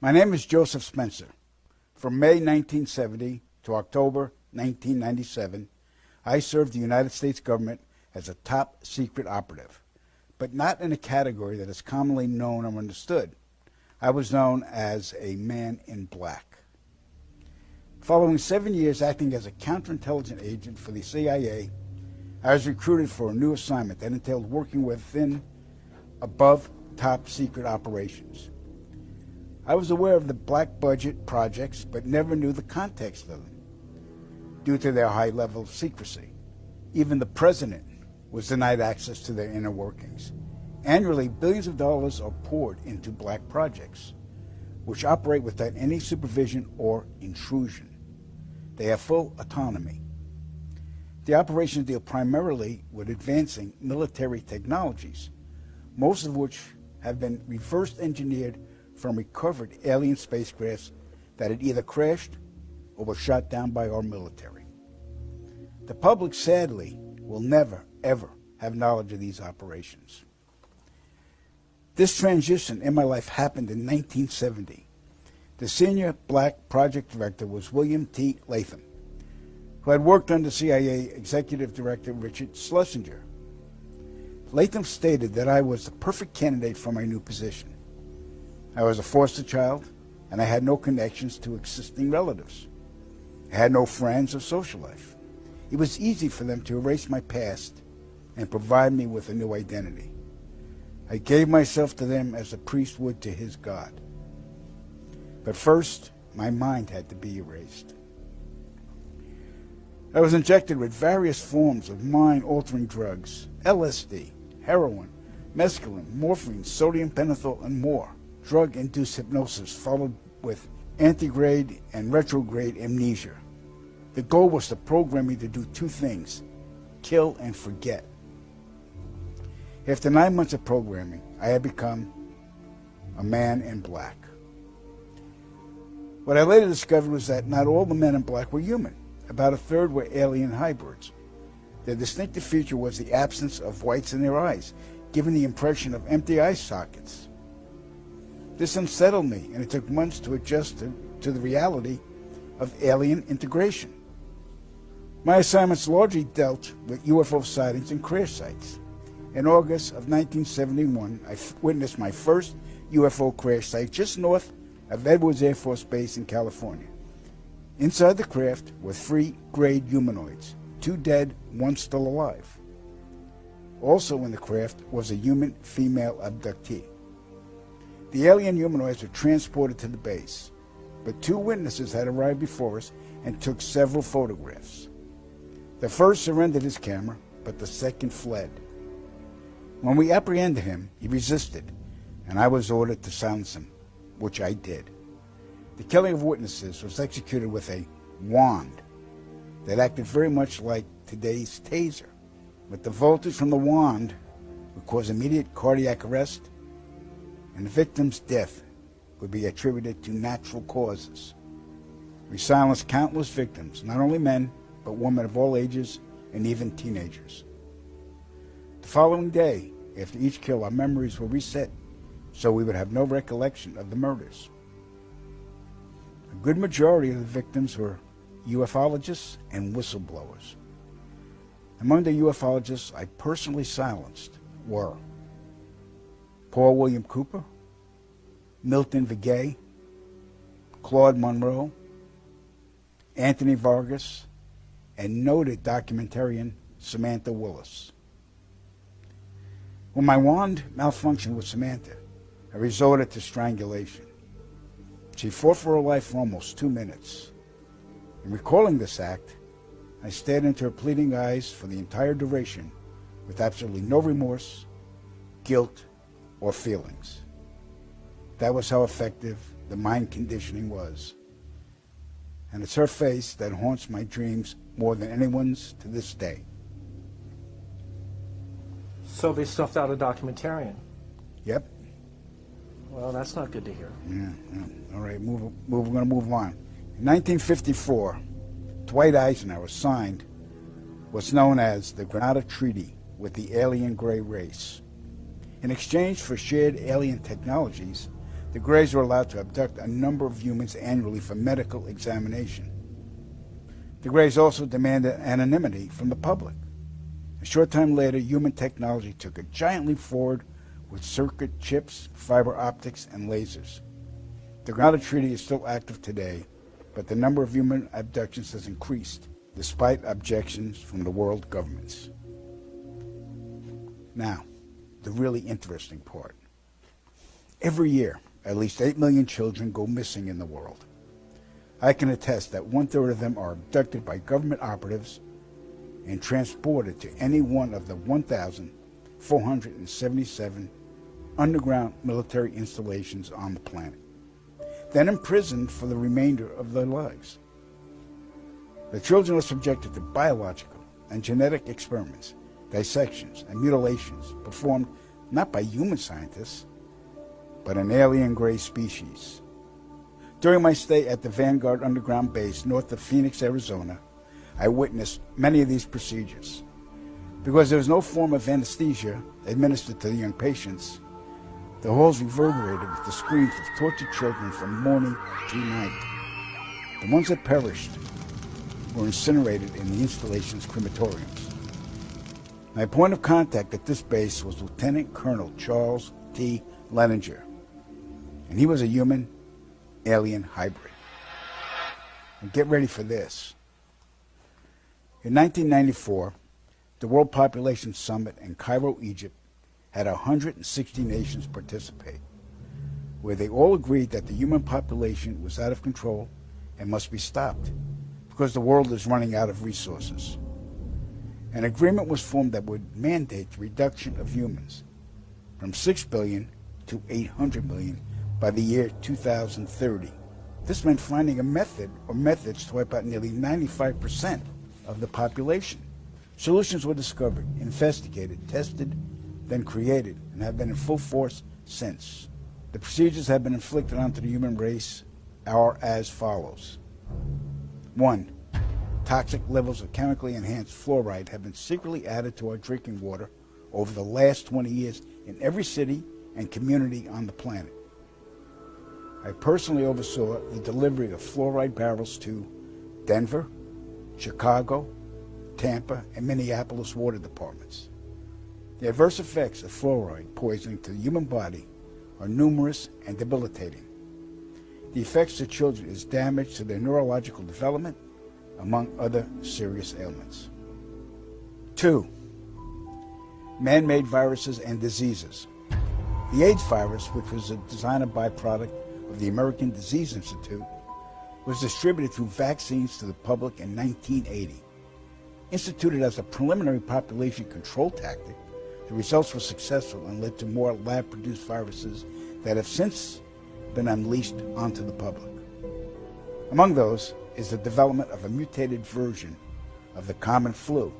My name is Joseph Spencer. From May 1970 to October 1997, I served the United States government as a top secret operative, but not in a category that is commonly known or understood. I was known as a man in black. Following 7 years acting as a counterintelligence agent for the CIA, I was recruited for a new assignment that entailed working within above top secret operations. I was aware of the black budget projects, but never knew the context of them due to their high level of secrecy. Even the president was denied access to their inner workings. Annually, billions of dollars are poured into black projects, which operate without any supervision or intrusion. They have full autonomy. The operations deal primarily with advancing military technologies, most of which have been reverse engineered from recovered alien spacecrafts that had either crashed or were shot down by our military. The public, sadly, will never, ever have knowledge of these operations. This transition in my life happened in 1970. The senior black project director was William T. Latham, who had worked under CIA Executive Director Richard Schlesinger. Latham stated that I was the perfect candidate for my new position. I was a foster child, and I had no connections to existing relatives. I had no friends or social life. It was easy for them to erase my past and provide me with a new identity. I gave myself to them as a priest would to his God. But first, my mind had to be erased. I was injected with various forms of mind-altering drugs: LSD, heroin, mescaline, morphine, sodium pentothal, and more. Drug-induced hypnosis followed with antegrade and retrograde amnesia. The goal was to program me to do two things: kill and forget. After 9 months of programming, I had become a man in black. What I later discovered was that not all the men in black were human. About a third were alien hybrids. Their distinctive feature was the absence of whites in their eyes, giving the impression of empty eye sockets. This unsettled me, and it took months to adjust to the reality of alien integration. My assignments largely dealt with UFO sightings and crash sites. In August of 1971, I witnessed my first UFO crash site just north of Edwards Air Force Base in California. Inside the craft were 3 grayed humanoids, 2 dead, 1 still alive. Also in the craft was a human female abductee. The alien humanoids were transported to the base, but 2 witnesses had arrived before us and took several photographs. The first surrendered his camera, but the second fled. When we apprehended him, he resisted, and I was ordered to silence him, which I did. The killing of witnesses was executed with a wand that acted very much like today's taser, but the voltage from the wand would cause immediate cardiac arrest, and the victim's death would be attributed to natural causes. We silenced countless victims, not only men, but women of all ages and even teenagers. The following day, after each kill, our memories were reset, so we would have no recollection of the murders. A good majority of the victims were ufologists and whistleblowers. Among the ufologists I personally silenced were Paul William Cooper, Milton Vigay, Claude Monroe, Anthony Vargas, and noted documentarian Samantha Willis. When my wand malfunctioned with Samantha, I resorted to strangulation. She fought for her life for almost 2 minutes. In recalling this act, I stared into her pleading eyes for the entire duration with absolutely no remorse, guilt, or feelings. That was how effective the mind conditioning was. And it's her face that haunts my dreams more than anyone's to this day. So they stuffed out a documentarian. Yep. Well, that's not good to hear. Yeah. All right, we're going to move on. In 1954, Dwight Eisenhower signed what's known as the Granada Treaty with the alien gray race. In exchange for shared alien technologies, the Greys were allowed to abduct a number of humans annually for medical examination. The Greys also demanded anonymity from the public. A short time later, human technology took a giant leap forward with circuit chips, fiber optics, and lasers. The Granada Treaty is still active today, but the number of human abductions has increased, despite objections from the world governments. Now, the really interesting part. Every year, at least 8 million children go missing in the world. I can attest that 1/3 of them are abducted by government operatives and transported to any one of the 1,477 underground military installations on the planet, then imprisoned for the remainder of their lives. The children are subjected to biological and genetic experiments, dissections, and mutilations performed not by human scientists, but an alien gray species. During my stay at the Vanguard Underground Base north of Phoenix, Arizona, I witnessed many of these procedures. Because there was no form of anesthesia administered to the young patients, the halls reverberated with the screams of tortured children from morning to night. The ones that perished were incinerated in the installation's crematoriums. My point of contact at this base was Lieutenant Colonel Charles T. Leninger, and he was a human-alien hybrid. And get ready for this. In 1994, the World Population Summit in Cairo, Egypt, had 160 nations participate, where they all agreed that the human population was out of control and must be stopped because the world is running out of resources. An agreement was formed that would mandate the reduction of humans from 6 billion to 800 million by the year 2030. This meant finding a method or methods to wipe out nearly 95% of the population. Solutions were discovered, investigated, tested, then created, and have been in full force since. The procedures have been inflicted onto the human race are as follows. 1. Toxic levels of chemically enhanced fluoride have been secretly added to our drinking water over the last 20 years in every city and community on the planet. I personally oversaw the delivery of fluoride barrels to Denver, Chicago, Tampa, and Minneapolis water departments. The adverse effects of fluoride poisoning to the human body are numerous and debilitating. The effects to children is damage to their neurological development, among other serious ailments. 2. Man-made viruses and diseases. The AIDS virus, which was a designer byproduct of the American Disease Institute, was distributed through vaccines to the public in 1980. Instituted as a preliminary population control tactic, the results were successful and led to more lab-produced viruses that have since been unleashed onto the public. Among those is the development of a mutated version of the common flu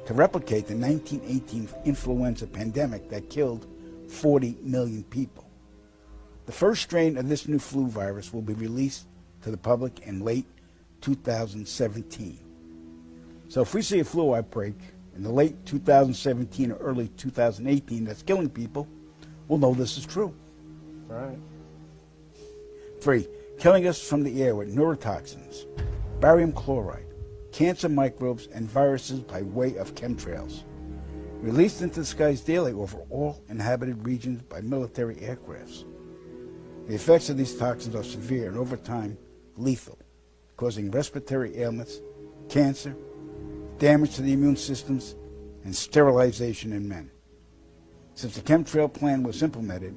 to replicate the 1918 influenza pandemic that killed 40 million people. The first strain of this new flu virus will be released to the public in late 2017. So if we see a flu outbreak in the late 2017 or early 2018 that's killing people, we'll know this is true. Right. 3. Killing us from the air with neurotoxins, barium chloride, cancer microbes, and viruses by way of chemtrails, released into the skies daily over all inhabited regions by military aircrafts. The effects of these toxins are severe and over time lethal, causing respiratory ailments, cancer, damage to the immune systems, and sterilization in men. Since the chemtrail plan was implemented,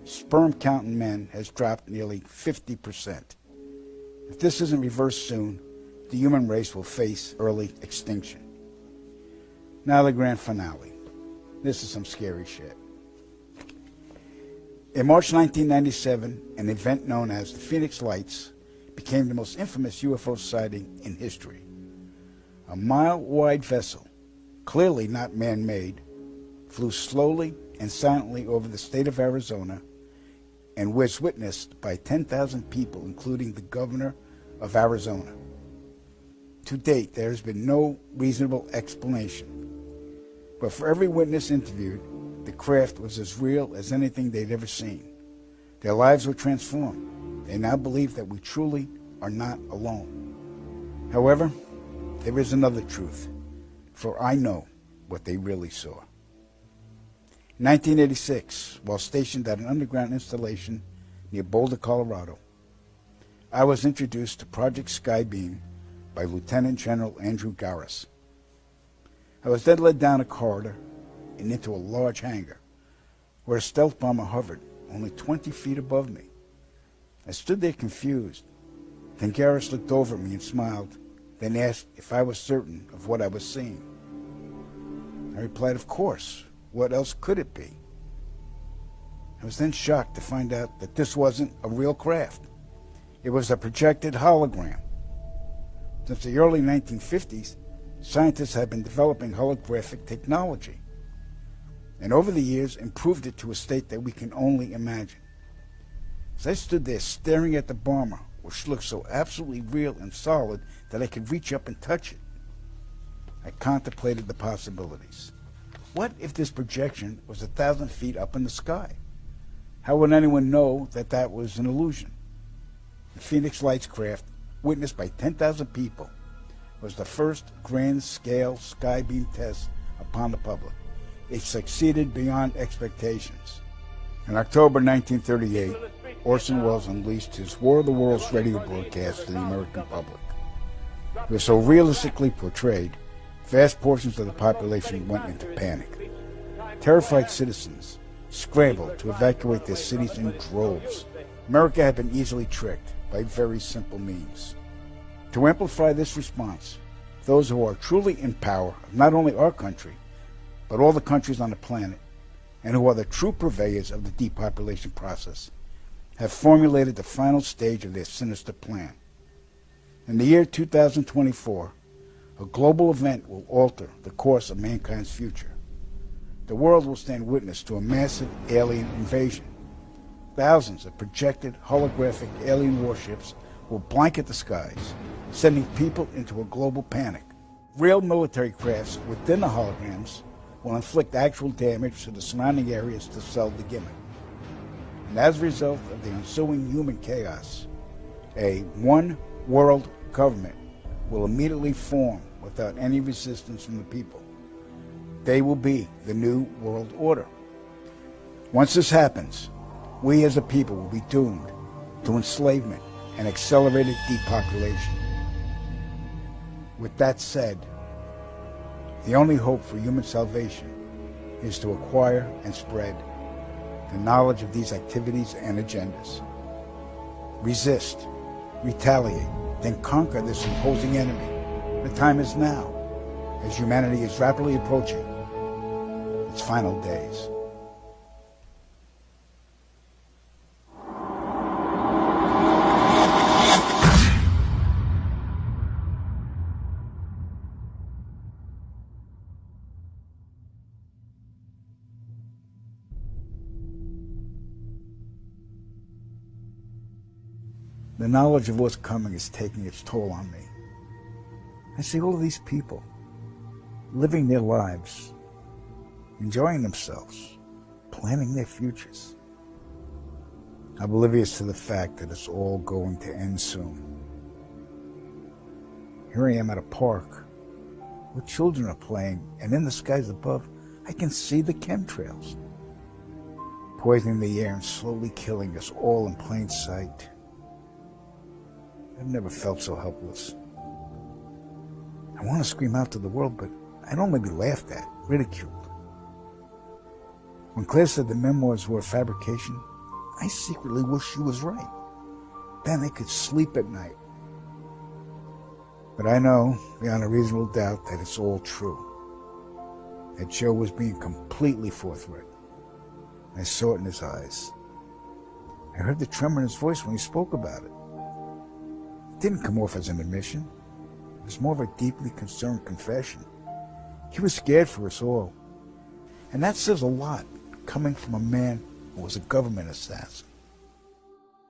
sperm count in men has dropped nearly 50%. If this isn't reversed soon, the human race will face early extinction. Now the grand finale. This is some scary shit. In March 1997, an event known as the Phoenix Lights became the most infamous UFO sighting in history. A mile-wide vessel, clearly not man-made, flew slowly and silently over the state of Arizona and was witnessed by 10,000 people, including the governor of Arizona. To date, there has been no reasonable explanation. But for every witness interviewed, the craft was as real as anything they'd ever seen. Their lives were transformed. They now believe that we truly are not alone. However, there is another truth, for I know what they really saw. In 1986, while stationed at an underground installation near Boulder, Colorado, I was introduced to Project Skybeam by Lieutenant General Andrew Garris. I was then led down a corridor and into a large hangar where a stealth bomber hovered only 20 feet above me. I stood there confused. Then Garris looked over at me and smiled, then asked if I was certain of what I was seeing. I replied, of course. What else could it be? I was then shocked to find out that this wasn't a real craft. It was a projected hologram. Since the early 1950s, scientists have been developing holographic technology, and over the years improved it to a state that we can only imagine. As I stood there staring at the bomber, which looked so absolutely real and solid that I could reach up and touch it, I contemplated the possibilities. What if this projection was 1,000 feet up in the sky? How would anyone know that that was an illusion? The Phoenix Lights craft, witnessed by 10,000 people, was the first grand-scale skybeam test upon the public. It succeeded beyond expectations. In October 1938, Orson Welles unleashed his War of the Worlds radio broadcast to the American public. It was so realistically portrayed, vast portions of the population went into panic. Terrified citizens scrambled to evacuate their cities in droves. America had been easily tricked by very simple means. To amplify this response, those who are truly in power of not only our country, but all the countries on the planet, and who are the true purveyors of the depopulation process, have formulated the final stage of their sinister plan. In the year 2024, a global event will alter the course of mankind's future. The world will stand witness to a massive alien invasion. Thousands of projected holographic alien warships will blanket the skies, sending people into a global panic. Real military crafts within the holograms will inflict actual damage to the surrounding areas to sell the gimmick. And as a result of the ensuing human chaos, a one-world government will immediately form without any resistance from the people. They will be the new world order. Once this happens, we as a people will be doomed to enslavement and accelerated depopulation. With that said, the only hope for human salvation is to acquire and spread the knowledge of these activities and agendas. Resist, retaliate, then conquer this imposing enemy. The time is now, as humanity is rapidly approaching its final days. The knowledge of what's coming is taking its toll on me. I see all of these people living their lives, enjoying themselves, planning their futures, oblivious to the fact that it's all going to end soon. Here I am at a park where children are playing, and in the skies above, I can see the chemtrails, poisoning the air and slowly killing us all in plain sight. I've never felt so helpless. I want to scream out to the world, but I'd only be laughed at, ridiculed. When Claire said the memoirs were a fabrication, I secretly wished she was right. Then I could sleep at night. But I know, beyond a reasonable doubt, that it's all true. That Joe was being completely forthright. I saw it in his eyes. I heard the tremor in his voice when he spoke about it. It didn't come off as an admission. It was more of a deeply concerned confession. He was scared for us all. And that says a lot, coming from a man who was a government assassin.